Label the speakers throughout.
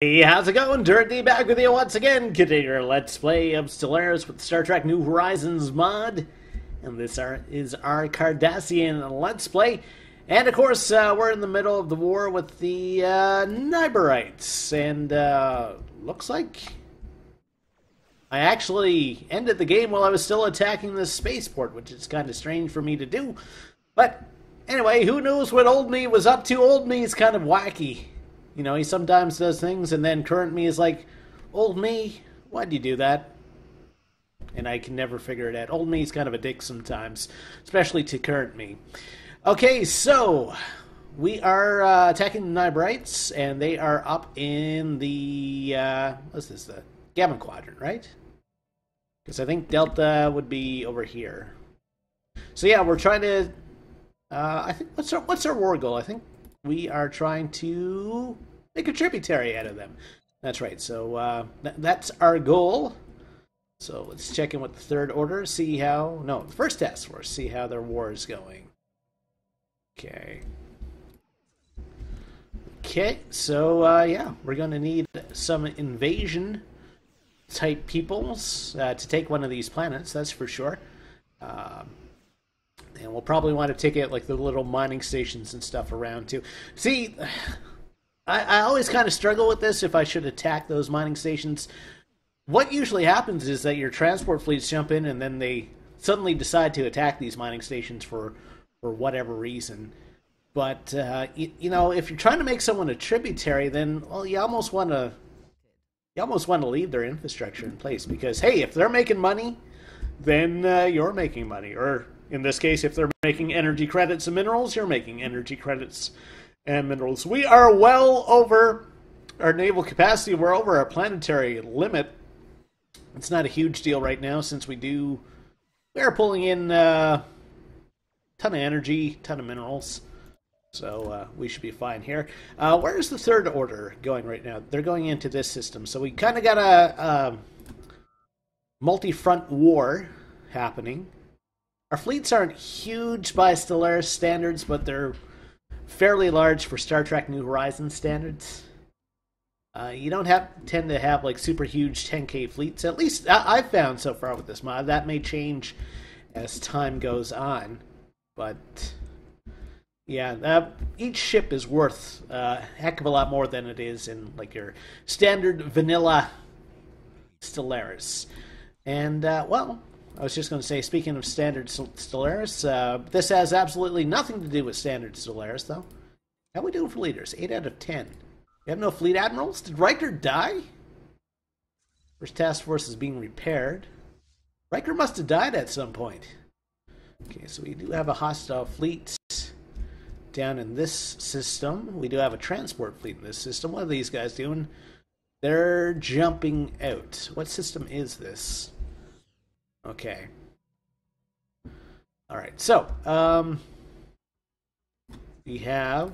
Speaker 1: Hey, how's it going? Durinde back with you once again, continuing our Let's Play of Stellaris with Star Trek New Horizons mod. And this is our Cardassian Let's Play. And of course, we're in the middle of the war with the Nyburites. And looks like I actually ended the game while I was still attacking the spaceport, which is kind of strange for me to do. But anyway, who knows what old me was up to? Old me is kind of wacky. You know, he sometimes does things, and then current me is like, old me, why'd you do that? And I can never figure it out. Old me is kind of a dick sometimes, especially to current me. Okay, so we are attacking the Nyburites, and they are up in the, what's this, the Gamma Quadrant, right? Because I think Delta would be over here. So yeah, we're trying to, I think, what's our war goal? I think we are trying to make a tributary out of them. That's right. So that's our goal. So let's check in with the Third Order, see how... No, the First Task Force, see how their war is going. Okay. Okay, so yeah, we're going to need some invasion-type peoples to take one of these planets, that's for sure. And we'll probably want to take it like the little mining stations and stuff around too. See, I always kind of struggle with this if I should attack those mining stations. What usually happens is that your transport fleets jump in and then they suddenly decide to attack these mining stations for whatever reason. But, you know, if you're trying to make someone a tributary, then, well, you almost want to leave their infrastructure in place. Because, hey, if they're making money, then you're making money. Or in this case, if they're making energy credits and minerals, you're making energy credits and minerals. We are well over our naval capacity. We're over our planetary limit. It's not a huge deal right now since we are pulling in a ton of energy, ton of minerals. So we should be fine here. Where's the Third Order going right now? They're going into this system. So we kind of got a multi-front war happening. Our fleets aren't huge by Stellaris standards, but they're fairly large for Star Trek New Horizons standards. You don't tend to have like super huge 10K fleets. At least I've found so far with this mod. That may change as time goes on, but yeah, each ship is worth a heck of a lot more than it is in like your standard vanilla Stellaris. And well, I was just going to say, speaking of standard Stellaris, this has absolutely nothing to do with standard Stellaris, though. How we doing for leaders? 8 out of 10. We have no fleet admirals? Did Riker die? First task force is being repaired. Riker must have died at some point. Okay, so we do have a hostile fleet down in this system. We do have a transport fleet in this system. What are these guys doing? They're jumping out. What system is this? Okay. Alright, so, we have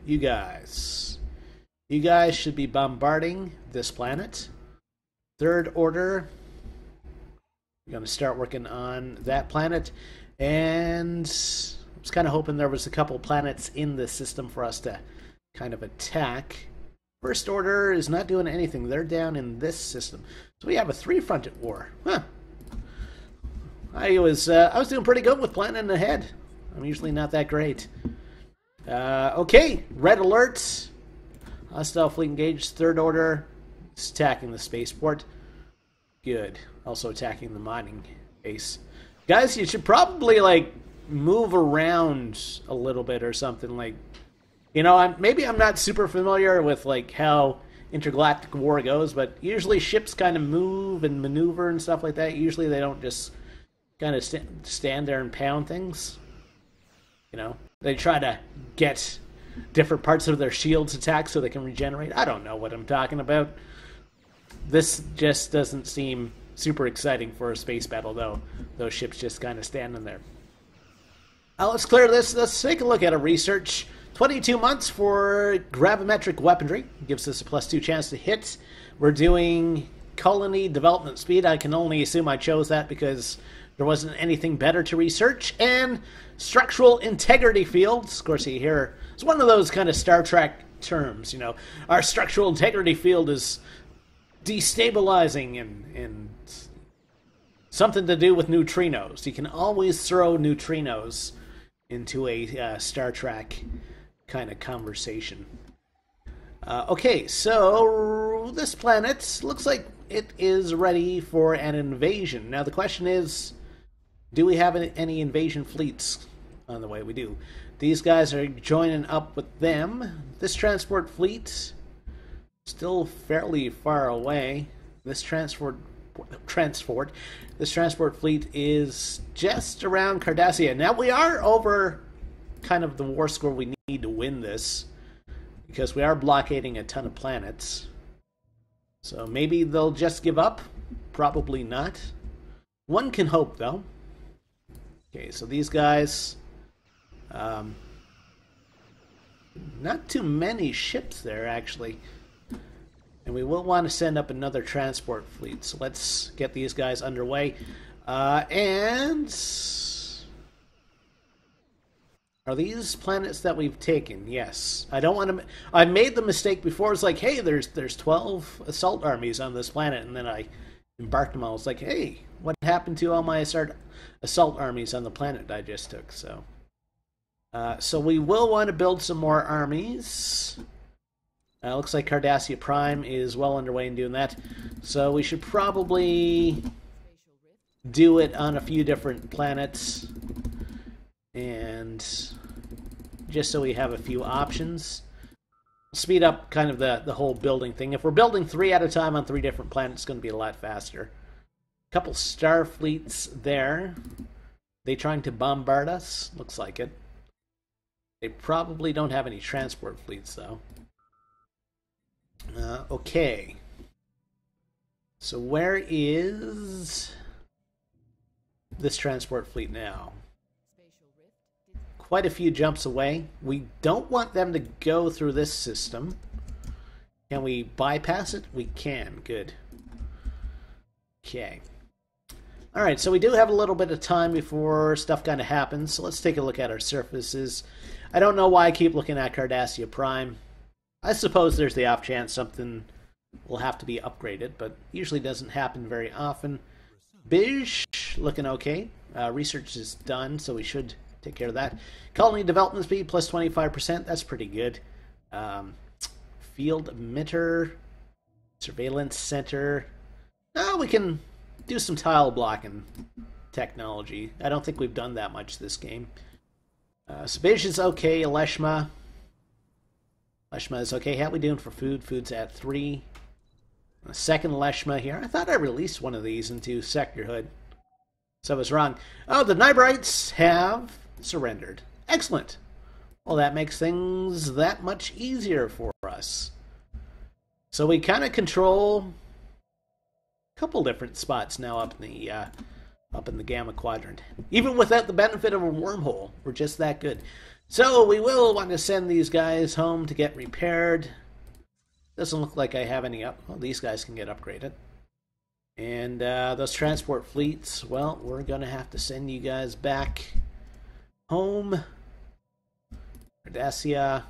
Speaker 1: you guys. You guys should be bombarding this planet. Third Order, we're going to start working on that planet. And I was kind of hoping there was a couple planets in the system for us to kind of attack. First Order is not doing anything. They're down in this system. So we have a three-fronted war. Huh. I was doing pretty good with planning ahead. I'm usually not that great. Okay, red alert. Hostile fleet engaged. Third Order is attacking the spaceport. Good. Also attacking the mining base. Guys, you should probably, like, move around a little bit or something. Like, you know, maybe I'm not super familiar with, like, how intergalactic war goes, but usually ships kind of move and maneuver and stuff like that. Usually they don't just kind of stand there and pound things. You know, they try to get different parts of their shields attacked so they can regenerate. I don't know what I'm talking about. This just doesn't seem super exciting for a space battle, though. Those ships just kind of standing there. Let's clear this. Let's take a look at a research. 22 months for gravimetric weaponry. Gives us a +2 chance to hit. We're doing colony development speed. I can only assume I chose that because there wasn't anything better to research. And structural integrity fields. Of course, you hear it's one of those kind of Star Trek terms. You know, our structural integrity field is destabilizing and something to do with neutrinos. You can always throw neutrinos into a Star Trek kind of conversation. Okay, so this planet looks like it is ready for an invasion. Now the question is, do we have any invasion fleets on the way? We do. These guys are joining up with them. This transport fleet still fairly far away. This transport fleet is just around Cardassian. Now we are over kind of the war score we need to win this, because we are blockading a ton of planets. So maybe they'll just give up. Probably not. One can hope, though. Okay, so these guys, not too many ships there, actually. And we will want to send up another transport fleet. So let's get these guys underway. And are these planets that we've taken? Yes. I don't want to... I made the mistake before. It's like, hey, there's 12 assault armies on this planet. And then I embarked them all. It's like, hey, what happened to all my assault armies on the planet I just took? So we will want to build some more armies. Looks like Cardassia Prime is well underway in doing that. So we should probably do it on a few different planets. And just so we have a few options. Speed up kind of the whole building thing. If we're building 3 at a time on 3 different planets, it's going to be a lot faster. A couple star fleets there. They trying to bombard us? Looks like it. They probably don't have any transport fleets, though. Okay. So where is this transport fleet now? Quite a few jumps away. We don't want them to go through this system. Can we bypass it? We can. Good. Okay. Alright, so we do have a little bit of time before stuff kind of happens. So let's take a look at our surfaces. I don't know why I keep looking at Cardassia Prime. I suppose there's the off chance something will have to be upgraded, but usually doesn't happen very often. Bij, looking okay. Research is done, so we should take care of that. Colony development speed plus 25%. That's pretty good. Field emitter, surveillance center. We can do some tile blocking technology. I don't think we've done that much this game. Bij is okay. Leshma is okay. How are we doing for food? Food's at 3. A second Leshma here. I thought I released one of these into Sector Hood. So I was wrong. Oh, the Nyberites have surrendered. Excellent. Well, that makes things that much easier for us. So we kind of control a couple different spots now up in the Gamma Quadrant. Even without the benefit of a wormhole, we're just that good. So we will want to send these guys home to get repaired. Doesn't look like I have any up. Well, these guys can get upgraded. And those transport fleets, well, we're going to have to send you guys back home. Cardassia.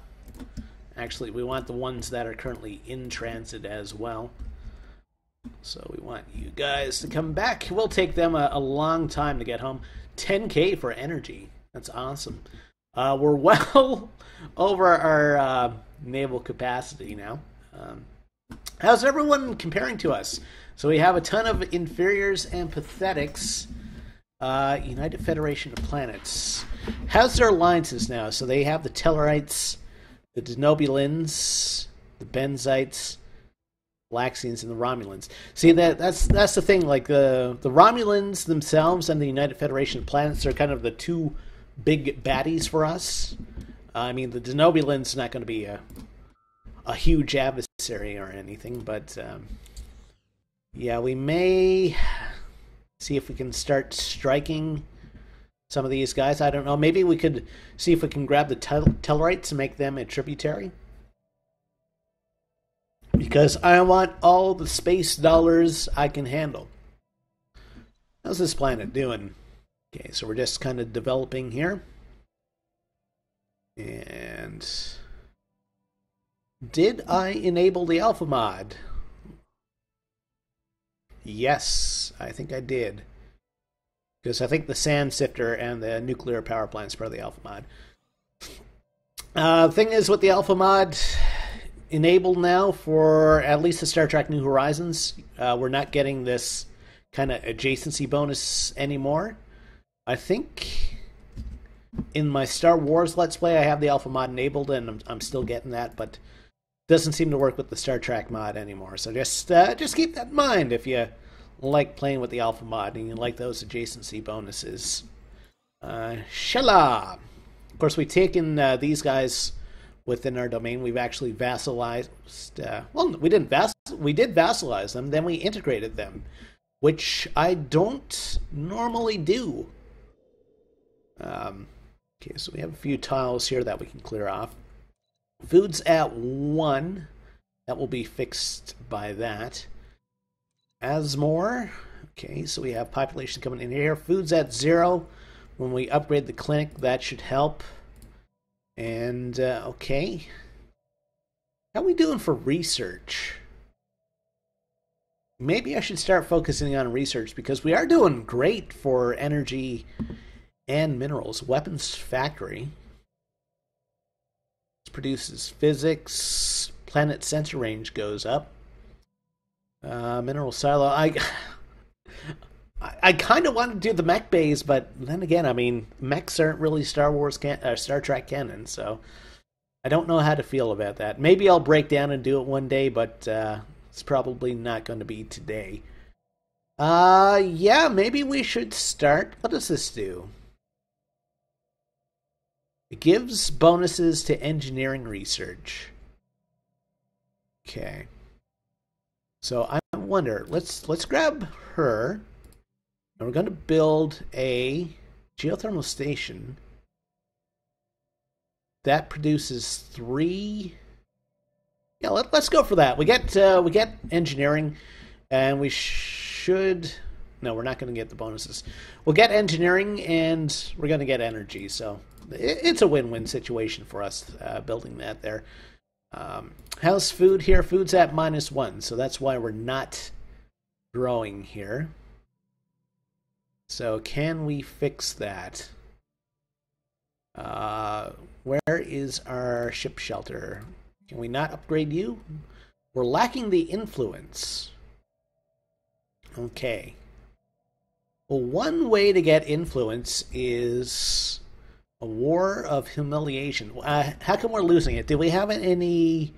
Speaker 1: Actually, we want the ones that are currently in transit as well. So we want you guys to come back. It will take them a long time to get home. 10K for energy. That's awesome. We're well over our naval capacity now. How's everyone comparing to us? So we have a ton of inferiors and pathetics. United Federation of Planets. How's their alliances now? So they have the Tellarites, the Denobulans, the Benzites, Laxians, and the Romulans. See, that's the thing. Like the Romulans themselves and the United Federation of Planets are kind of the two big baddies for us. I mean, the Denobulan's not going to be a huge adversary or anything, but yeah, we may see if we can start striking some of these guys. I don't know. Maybe we could see if we can grab the Tellarites and make them a tributary. Because I want all the space dollars I can handle. How's this planet doing? Okay, so we're just kind of developing here. And Did I enable the alpha mod? Yes, I think I did. Because I think the sand sifter and the nuclear power plant is part of the alpha mod. Thing is, with the alpha mod enabled now for at least the Star Trek New Horizons, we're not getting this kind of adjacency bonus anymore. I think in my Star Wars Let's Play, I have the alpha mod enabled, and I'm still getting that, but it doesn't seem to work with the Star Trek mod anymore. So just keep that in mind if you like playing with the alpha mod and you like those adjacency bonuses. Shala! Of course, we've taken these guys within our domain. We've actually vassalized. Well, we did vassalize them. Then we integrated them, which I don't normally do. Okay, so we have a few tiles here that we can clear off. Food's at 1. That will be fixed by that. Asmore. Okay, so we have population coming in here. Food's at 0. When we upgrade the clinic, that should help. And, okay. How are we doing for research? Maybe I should start focusing on research, because we are doing great for energy and minerals. Weapons factory. This produces physics. Planet sensor range goes up. Mineral silo. I kind of want to do the mech bays, but then again, I mean, mechs aren't really Star Trek canon, so I don't know how to feel about that. Maybe I'll break down and do it one day, but it's probably not going to be today. Yeah, maybe we should start. What does this do? It gives bonuses to engineering research. Okay. So I wonder, let's grab her. And we're going to build a geothermal station that produces 3. Yeah, let's go for that. We get engineering, and we should. No, we're not going to get the bonuses. We'll get engineering, and we're going to get energy. So it's a win-win situation for us building that there. How's food here? Food's at -1, so that's why we're not growing here. So can we fix that? Where is our ship shelter? Can we not upgrade you? We're lacking the influence. Okay. Well, one way to get influence is a war of humiliation. How come we're losing it? Do we have any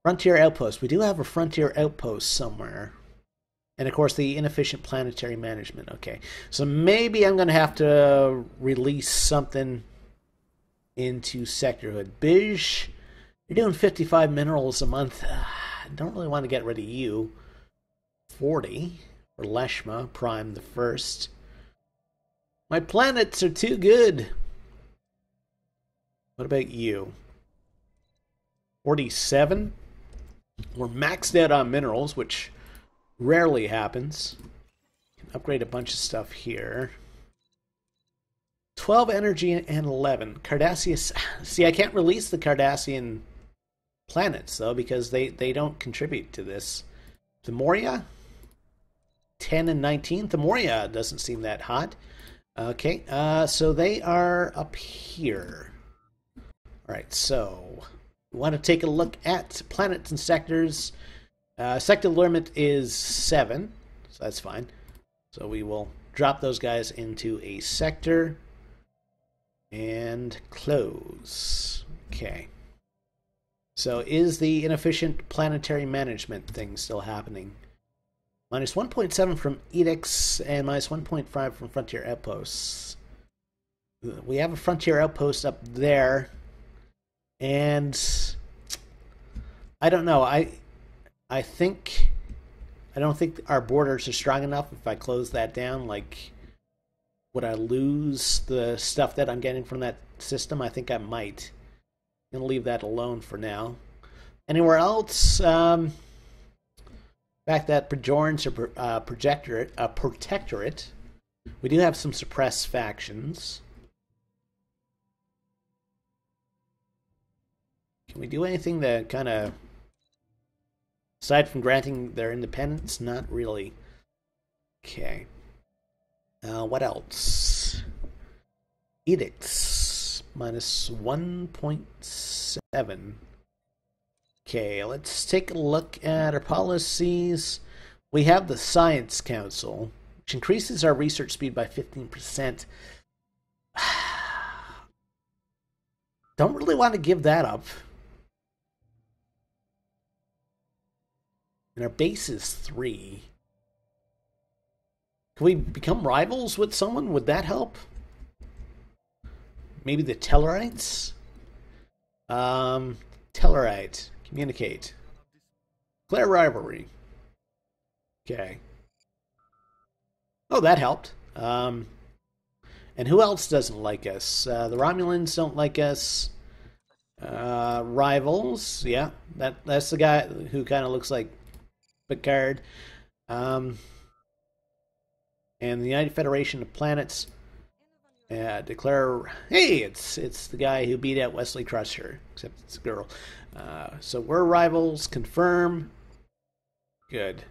Speaker 1: frontier outposts? We do have a frontier outpost somewhere. And of course, the inefficient planetary management. Okay, so maybe I'm going to have to release something into sectorhood. Bij, you're doing 55 minerals a month. I don't really want to get rid of you. 40 for Leshma, Prime the First. My planets are too good. What about you? 47. We're maxed out on minerals, which rarely happens. Can upgrade a bunch of stuff here. 12 energy and 11. Cardassian. See, I can't release the Cardassian planets, though, because they don't contribute to this. Themoria? 10 and 19. Themoria doesn't seem that hot. Okay, so they are up here. Alright, so we want to take a look at planets and sectors. Sector limit is 7, so that's fine. So we will drop those guys into a sector and close. Okay. So is the inefficient planetary management thing still happening? Minus 1.7 from edicts and minus 1.5 from frontier outposts. We have a frontier outpost up there, and I don't know. I don't think our borders are strong enough. If I close that down, like, would I lose the stuff that I'm getting from that system? I think I might. I'm gonna leave that alone for now. Anywhere else? Back that Bajorans are protectorate. We do have some suppressed factions. Can we do anything that kind of, aside from granting their independence? Not really. Okay. What else? Edicts. Minus 1.7. Okay, let's take a look at our policies. We have the Science Council, which increases our research speed by 15%. Don't really want to give that up. And our base is 3. Can we become rivals with someone? Would that help? Maybe the Tellarites? Tellarite. Communicate. Declare rivalry. Okay. Oh, that helped. And who else doesn't like us? The Romulans don't like us. Rivals. Yeah, that's the guy who kind of looks like Picard. And the United Federation of Planets declare, hey, it's the guy who beat out Wesley Crusher, except it's a girl. So we're rivals. Confirm. Good.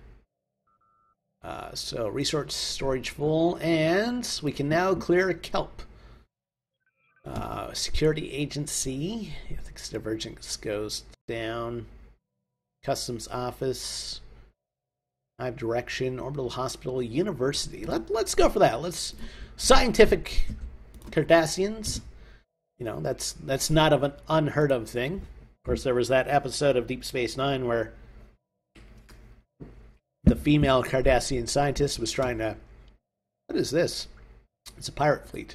Speaker 1: So resource storage full, and we can now clear a kelp. Security agency. Ethics divergence goes down. Customs office. Hive direction. Orbital hospital. University. Let's go for that. Let's scientific Cardassians. You know, that's not of an unheard of thing. Of course, there was that episode of Deep Space Nine where the female Cardassian scientist was trying to... What is this? It's a pirate fleet.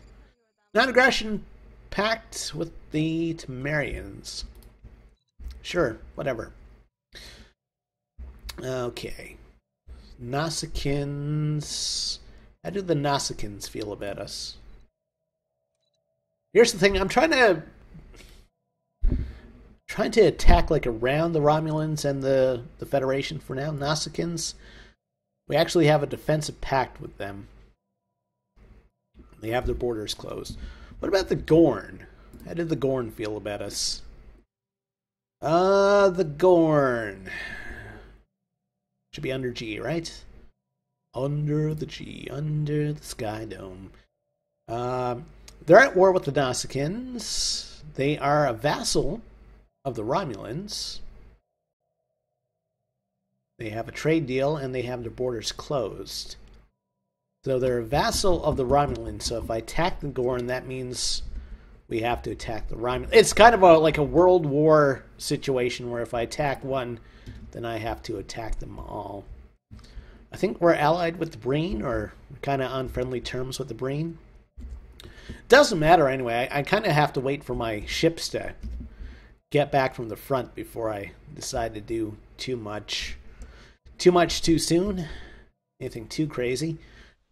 Speaker 1: Non-aggression pact with the Temerians. Sure, whatever. Okay. Nausicaans. How do the Nausicaans feel about us? Here's the thing. I'm trying to attack like around the Romulans and the Federation for now. Nausicaans, we actually have a defensive pact with them. They have their borders closed. What about the Gorn? How did the Gorn feel about us? The Gorn. Should be under G, right? Under the G, under the Sky Dome. They're at war with the Nausicaans. They are a vassal of the Romulans. They have a trade deal and they have their borders closed. So they're a vassal of the Romulans. So if I attack the Gorn, that means we have to attack the Romulans. It's kind of like a World War situation where if I attack one, then I have to attack them all. I think we're allied with the Breen, or kind of on friendly terms with the Breen. Doesn't matter anyway. I kind of have to wait for my ships to get back from the front before I decide to do too much too soon. Anything too crazy.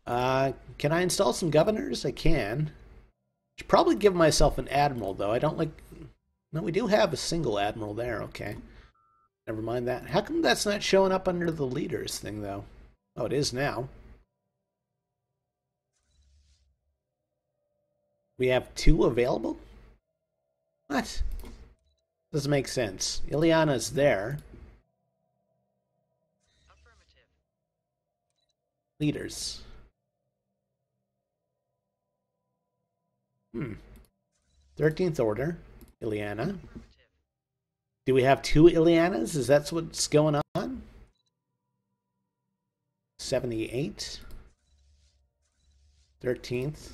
Speaker 1: Can I install some governors? I can. Should probably give myself an admiral, though. I don't like... No, we do have a single admiral there. Okay. Never mind that. How come that's not showing up under the leaders thing, though? Oh, it is now. We have 2 available? What? Doesn't make sense. Ileana's there.
Speaker 2: Affirmative.
Speaker 1: Leaders. 13th Order. Ileana. Do we have 2 Ileanas? Is that what's going on? 78. 13th.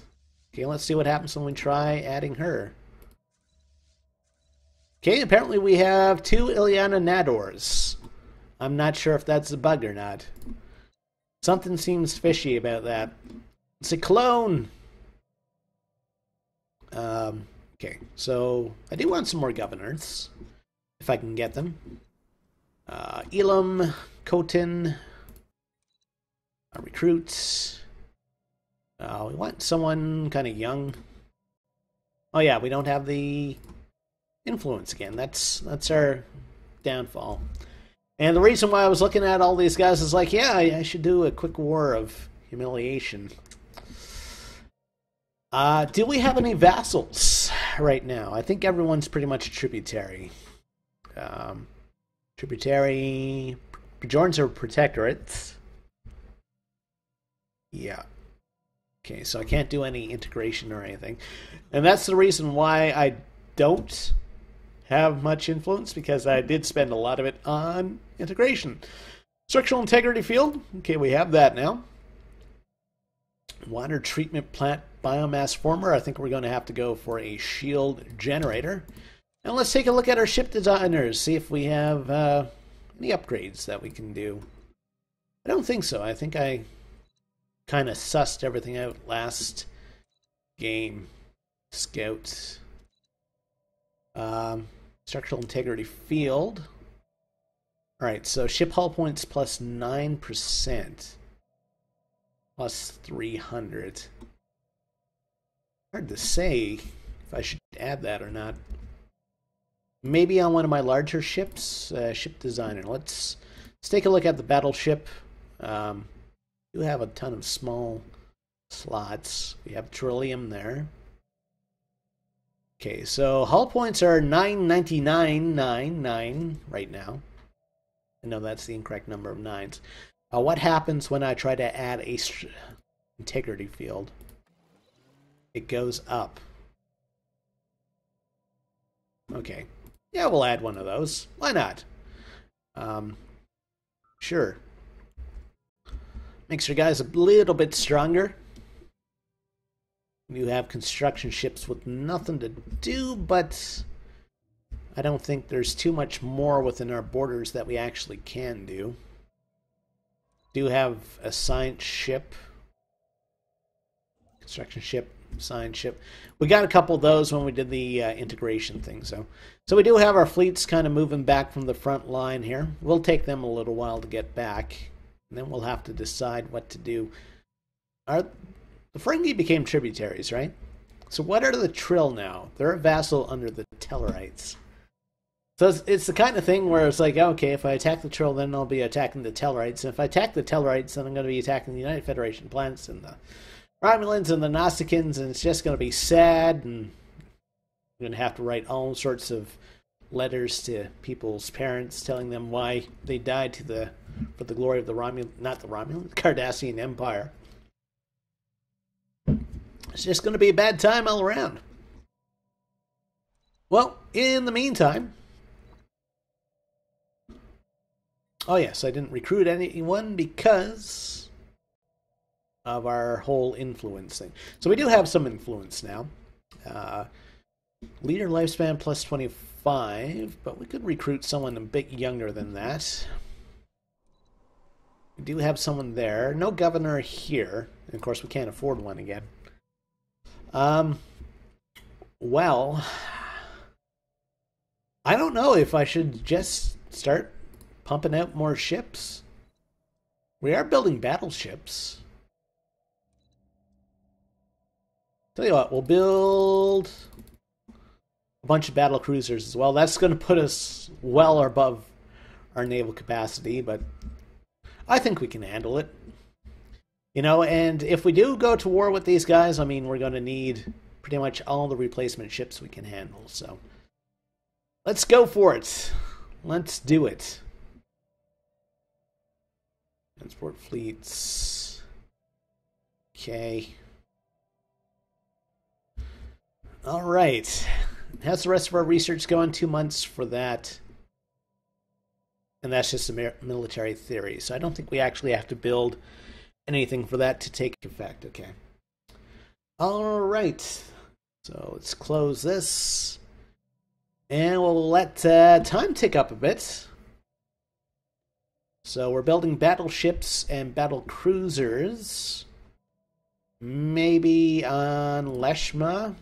Speaker 1: Okay, let's see what happens when we try adding her. Okay, apparently we have 2 Ileana Nadors. I'm not sure if that's a bug or not. Something seems fishy about that. It's a clone! Okay, so I do want some more governors, if I can get them. Elam, Khotin, recruits. We want someone kind of young. Oh yeah, we don't have the influence again. That's our downfall. And the reason why I was looking at all these guys is like, yeah, I should do a quick war of humiliation. Do we have any vassals right now? I think everyone's pretty much tributary. Tributary. Bajorans are protectorates. Yeah. Okay, so I can't do any integration or anything. And that's the reason why I don't have much influence, because I did spend a lot of it on integration. Structural integrity field. Okay, we have that now. Water treatment plant biomass former. I think we're going to have to go for a shield generator. Now let's take a look at our ship designers, see if we have any upgrades that we can do. I don't think so. I think I kind of sussed everything out last game. Scout. Structural integrity field. Alright, so ship hull points plus 9%. Plus 300. Hard to say if I should add that or not. Maybe on one of my larger ships, ship designer. Let's take a look at the battleship. We do have a ton of small slots. We have Trillium there. Okay, so hull points are 999.99 right now. I know that's the incorrect number of nines. What happens when I try to add a integrity field? It goes up. Okay. Yeah, we'll add one of those. Why not? Sure. Makes your guys a little bit stronger. You have construction ships with nothing to do, but I don't think there's too much more within our borders that we actually can do. Do have a science ship. Construction ship, science ship. We got a couple of those when we did the integration thing. So we do have our fleets kind of moving back from the front line here. We'll take them a little while to get back. And then we'll have to decide what to do. The Ferengi became tributaries, right? So what are the Trill now? They're a vassal under the Tellarites. So it's the kind of thing where it's like, okay, if I attack the Trill, then I'll be attacking the Tellarites. And if I attack the Tellarites, then I'm going to be attacking the United Federation planets and the Romulans and the Nausicaans, and it's just going to be sad, and I'm going to have to write all sorts of letters to people's parents telling them why they died for the glory of the Cardassian Empire. It's just going to be a bad time all around. Well, in the meantime... Oh yes, I didn't recruit anyone because of our whole influence thing. So we do have some influence now. Leader lifespan plus 25, but we could recruit someone a bit younger than that. We do have someone there. No governor here. And of course, we can't afford one again. Well, I don't know if I should just start pumping out more ships. We are building battleships. Tell you what, we'll build a bunch of battle cruisers as well. That's going to put us well above our naval capacity, but I think we can handle it. You know, and if we do go to war with these guys, I mean, we're going to need pretty much all the replacement ships we can handle. So let's go for it. Let's do it. Transport fleets. Okay. All right. How's the rest of our research going? 2 months for that. And that's just a military theory. So I don't think we actually have to build anything for that to take effect. Okay. All right. So let's close this. And we'll let time tick up a bit. So we're building battleships and battle cruisers. Maybe on Leshma.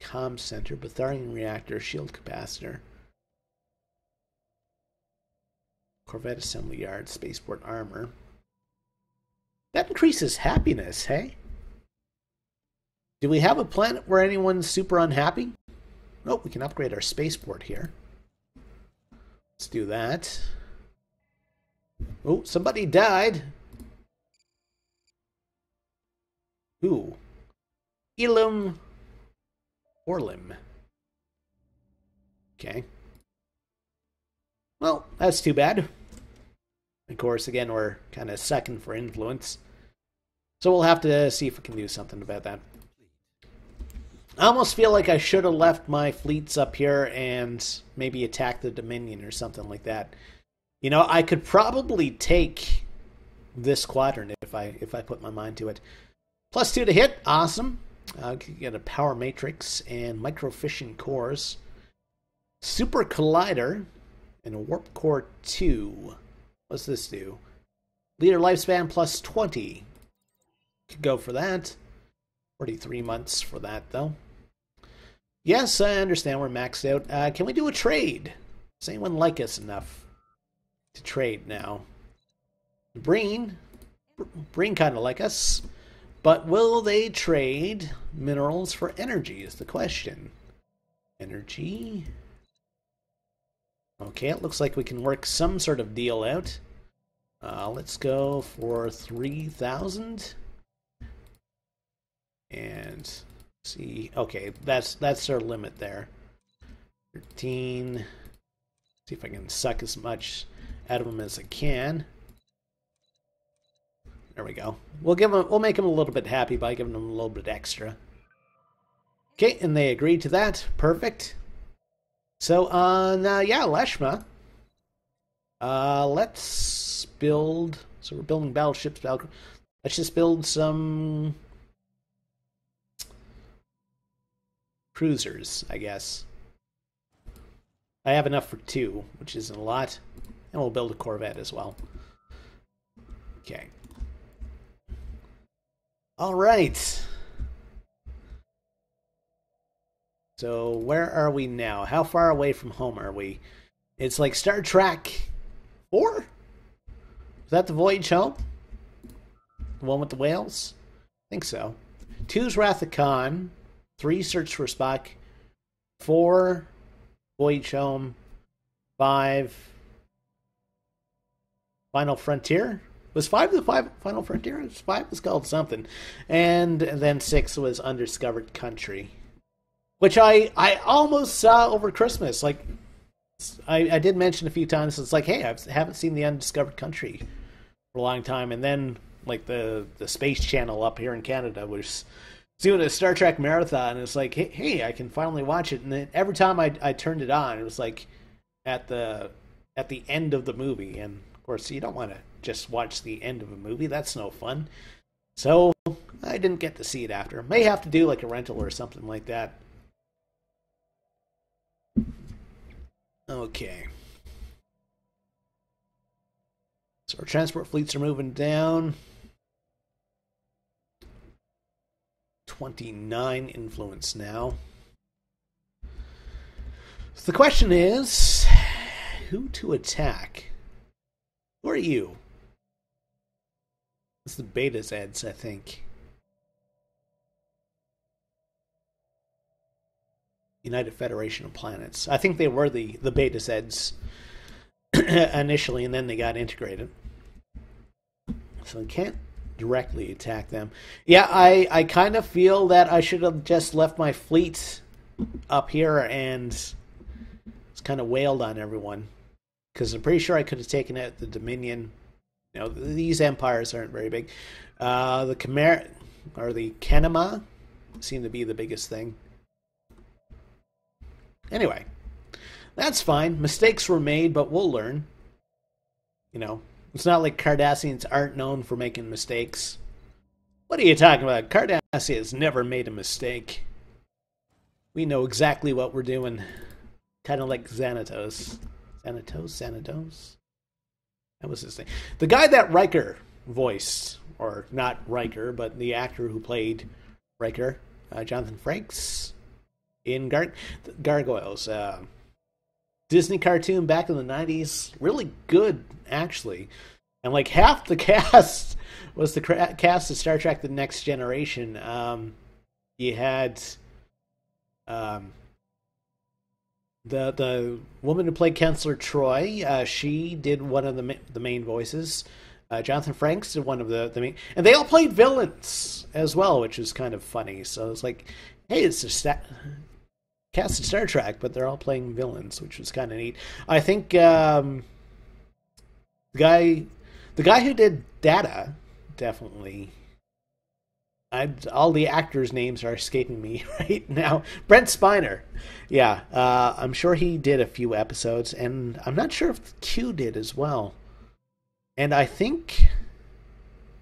Speaker 1: Comm center, Betharian reactor, shield capacitor. Corvette assembly yard, spaceport armor. That increases happiness, hey? Do we have a planet where anyone's super unhappy? Oh, we can upgrade our spaceport here. Let's do that. Oh, somebody died. Who? Elam Orlim. Okay. Well, that's too bad. Of course, again, we're kind of second for influence. So we'll have to see if we can do something about that. I almost feel like I should have left my fleets up here and maybe attack the Dominion or something like that. You know, I could probably take this quadrant if I put my mind to it. +2 to hit, awesome. I could get a power matrix and microfission cores, super collider, and a warp core 2. What's this do? Leader lifespan +20. Could go for that. 43 months for that though. Yes, I understand we're maxed out. Can we do a trade? Does anyone like us enough to trade now? Breen kind of like us, but will they trade minerals for energy is the question. Energy. Okay, it looks like we can work some sort of deal out. Let's go for 3,000. And see, okay, that's our limit there. 13. See if I can suck as much out of them as I can. There we go. We'll make them a little bit happy by giving them a little bit extra. Okay, and they agreed to that. Perfect. So yeah, Leshma. Let's build. So we're building battleships. Let's just build some cruisers, I guess. I have enough for 2, which isn't a lot. And we'll build a Corvette as well. Okay. Alright. So, where are we now? How far away from home are we? It's like Star Trek 4? Is that the Voyage Home? The one with the whales? I think so. 2's Wrath of Khan. 3, Search for Spock. 4, Voyage Home. 5, Final Frontier. Was 5 the Final Frontier? 5 was called something. And then 6 was Undiscovered Country. Which I almost saw over Christmas. Like, I did mention a few times, it's like, hey, I haven't seen the Undiscovered Country for a long time. And then, like, the Space Channel up here in Canada was doing a Star Trek marathon, and it's like, hey, I can finally watch it. And then every time I turned it on, it was like at the end of the movie. And of course, you don't want to just watch the end of a movie. That's no fun. So I didn't get to see it after. May have to do like a rental or something like that. Okay. So our transport fleets are moving down. 29 influence now. So the question is, who to attack? Who are you? It's the Beta Zeds, I think. United Federation of Planets. I think they were the Beta Zeds initially, and then they got integrated. So I can't directly attack them. Yeah, I kind of feel that I should have just left my fleet up here and just kind of wailed on everyone. Because I'm pretty sure I could have taken out the Dominion. You know, these empires aren't very big. The Khmer, or the Kenema, seem to be the biggest thing. Anyway, that's fine. Mistakes were made, but we'll learn. You know, it's not like Cardassians aren't known for making mistakes. What are you talking about? Cardassia has never made a mistake. We know exactly what we're doing. Kind of like Xanatos. Xanatos? That was his name. The guy that Riker voiced, or not Riker, but the actor who played Riker, Jonathan Frakes, in Gargoyles. Disney cartoon back in the 90s. Really good, actually. And like half the cast was the cast of Star Trek The Next Generation. You had the woman who played Counselor Troy. She did one of the main voices. Jonathan Frakes did one of the main... And they all played villains as well, which was kind of funny. So it's like, hey, it's just cast of Star Trek, but they're all playing villains, which was kind of neat. I think the guy who did Data, definitely. All the actors' names are escaping me right now. Brent Spiner, yeah, I'm sure he did a few episodes, and I'm not sure if Q did as well. And I think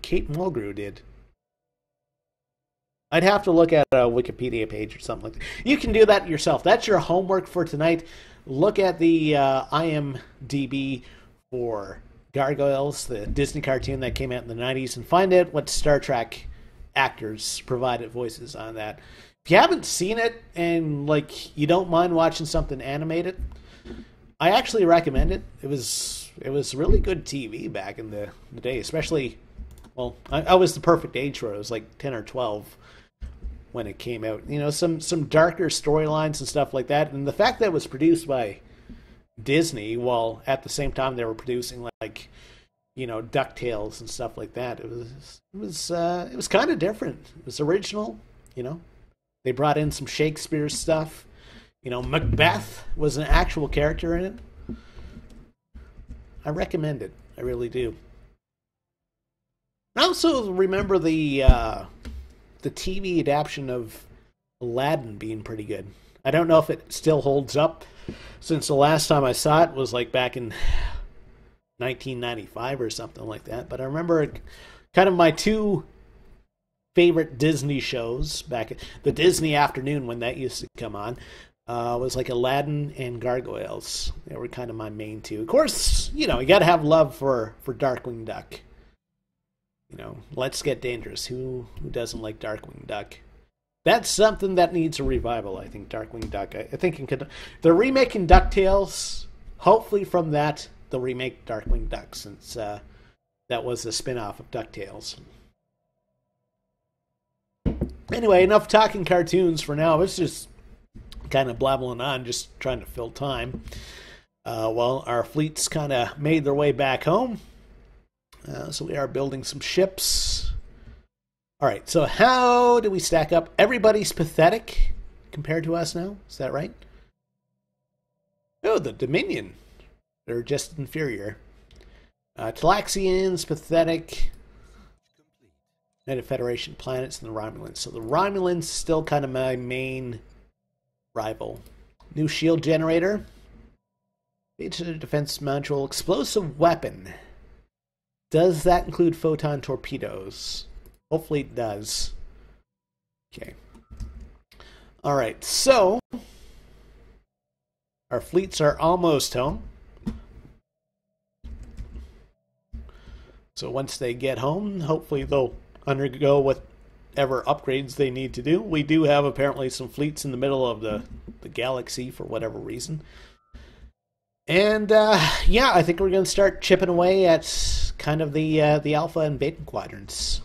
Speaker 1: Kate Mulgrew did. I'd have to look at a Wikipedia page or something like that. You can do that yourself. That's your homework for tonight. Look at the IMDb for Gargoyles, the Disney cartoon that came out in the 90s, and find out what Star Trek actors provided voices on that. If you haven't seen it and you don't mind watching something animated, I actually recommend it. It was really good TV back in the day, especially, well, I was the perfect age for it. It was like 10 or 12 when it came out. You know, some darker storylines and stuff like that. And the fact that it was produced by Disney, while at the same time they were producing DuckTales and stuff like that. It was kind of different. It was original, They brought in some Shakespeare stuff. Macbeth was an actual character in it. I recommend it. I really do. I also remember the TV adaptation of Aladdin being pretty good. I don't know if it still holds up, since the last time I saw it was back in 1995 or something like that. But I remember kind of my two favorite Disney shows back at the Disney afternoon when that used to come on was Aladdin and Gargoyles. They were kind of my main two. Of course, you got to have love for Darkwing Duck. Let's Get Dangerous. Who doesn't like Darkwing Duck? That's something that needs a revival, I think, Darkwing Duck. I think they're remaking DuckTales. Hopefully from that, they'll remake Darkwing Duck, since that was a spin-off of DuckTales. Anyway, enough talking cartoons for now. It's just kind of blabbling on, just trying to fill time. Well, our fleets kind of made their way back home. So we are building some ships. All right, so how do we stack up? Everybody's pathetic compared to us now. Is that right? Oh, the Dominion. They're just inferior. Talaxians, pathetic. United Federation planets, and the Romulans. So the Romulans still kind of my main rival. New shield generator. Defense module. Explosive weapon. Does that include photon torpedoes? Hopefully it does. Okay. Alright, so our fleets are almost home. So once they get home, hopefully they'll undergo whatever upgrades they need to do. We do have apparently some fleets in the middle of the galaxy for whatever reason. And yeah, I think we're going to start chipping away at kind of the alpha and beta quadrants.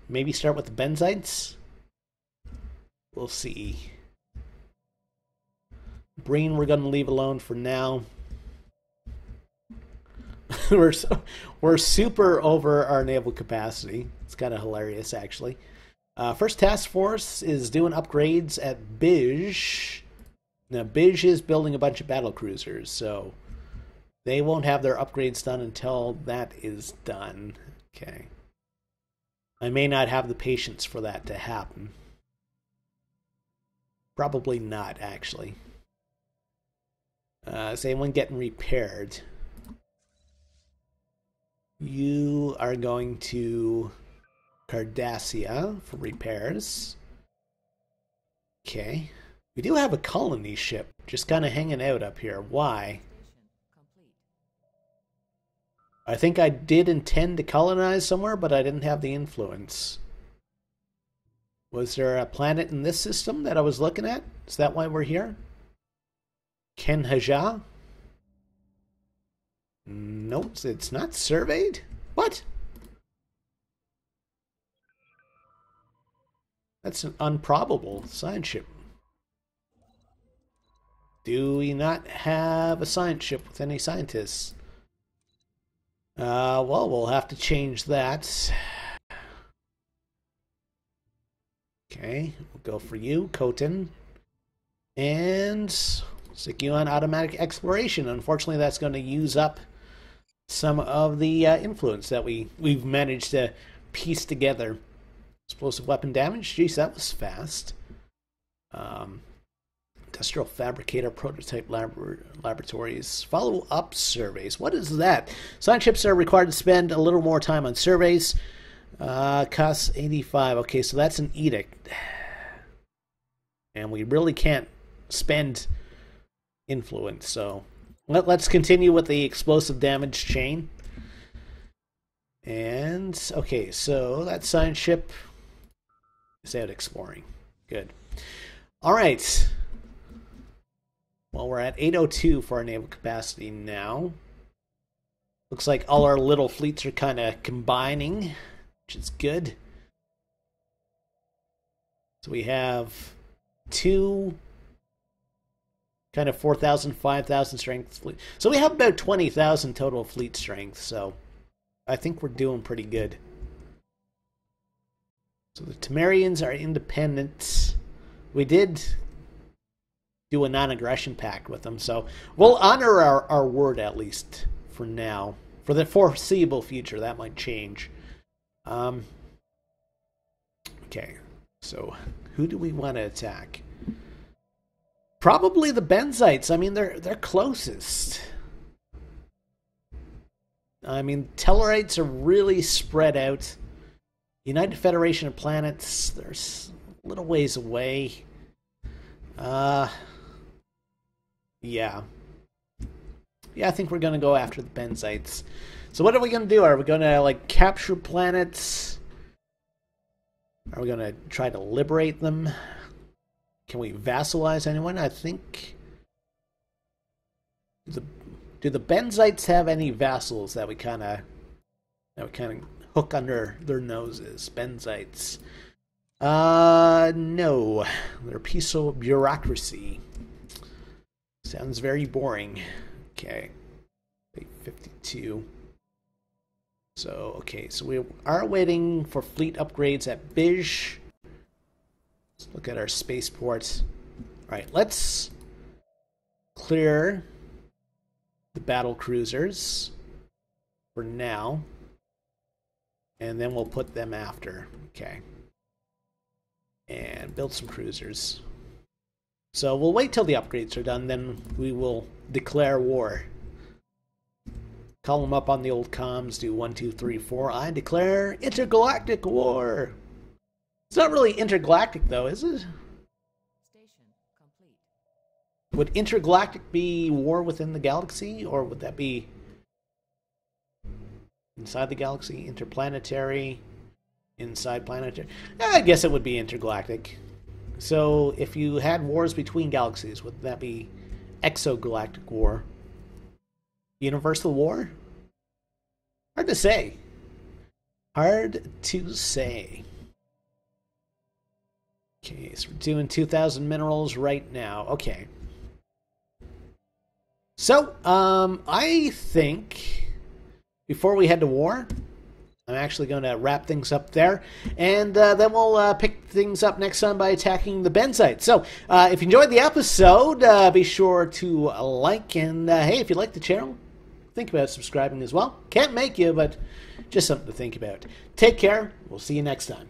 Speaker 1: Maybe start with the benzites. We'll see. Breen we're going to leave alone for now. we're super over our naval capacity. It's kind of hilarious, actually. First task force is doing upgrades at Bij. Now, Bij is building a bunch of battle cruisers, so they won't have their upgrades done until that is done. Okay. I may not have the patience for that to happen. Probably not, actually. Is anyone getting repaired? You are going to Cardassia for repairs. Okay. We do have a colony ship just kind of hanging out up here. Why? I think I did intend to colonize somewhere, but I didn't have the influence. Was there a planet in this system that I was looking at? Is that why we're here? Ken Haja? Nope, it's not surveyed? What? That's an improbable science ship. Do we not have a science ship with any scientists? Well, we'll have to change that. Okay, we'll go for you, Khotan. And stick you on automatic exploration. Unfortunately, that's going to use up some of the influence that we've managed to piece together. Explosive weapon damage. Jeez, that was fast. Industrial fabricator prototype laboratories. Follow-up surveys. What is that? Science ships are required to spend a little more time on surveys. Costs 85. Okay, so that's an edict. And we really can't spend influence, so let's continue with the explosive damage chain. And okay, so that science ship is out exploring. Good. All right. Well, we're at 802 for our naval capacity now. Looks like all our little fleets are kind of combining, which is good. So we have two kind of 4,000, 5,000 strength fleet. So we have about 20,000 total fleet strength, so I think we're doing pretty good. So the Temerians are independent. We did do a non-aggression pact with them, so we'll honor our word at least for now. For the foreseeable future, that might change. Okay, so who do we want to attack? Probably the Benzites. I mean, they're closest. I mean, Tellarites are really spread out. United Federation of Planets, there's a little ways away. Yeah. Yeah, I think we're going to go after the Benzites. So what are we going to do? Are we going to, like, capture planets? Are we going to try to liberate them? Can we vassalize anyone? I think... Do the Benzites have any vassals that we kind of hook under their noses? Benzites. No. They're peaceful bureaucracy. Sounds very boring. Okay. 52. So, okay. So we are waiting for fleet upgrades at Bij. Let's look at our spaceports. Alright, let's clear the battle cruisers for now. And then we'll put them after. Okay. And build some cruisers. So we'll wait till the upgrades are done, then we will declare war. Call them up on the old comms, do 1, 2, 3, 4. I declare intergalactic war. It's not really intergalactic though, is it?
Speaker 2: Station complete.
Speaker 1: Would intergalactic be war within the galaxy, or would that be inside the galaxy? Interplanetary, inside planetary? I guess it would be intergalactic. So if you had wars between galaxies, would that be exogalactic war? Universal war? Hard to say. Hard to say. Okay, so we're doing 2,000 minerals right now. Okay. So, I think before we head to war, I'm actually going to wrap things up there, and then we'll pick things up next time by attacking the Benzites. So, if you enjoyed the episode, be sure to like, and hey, if you like the channel, think about subscribing as well. Can't make you, but just something to think about. Take care. We'll see you next time.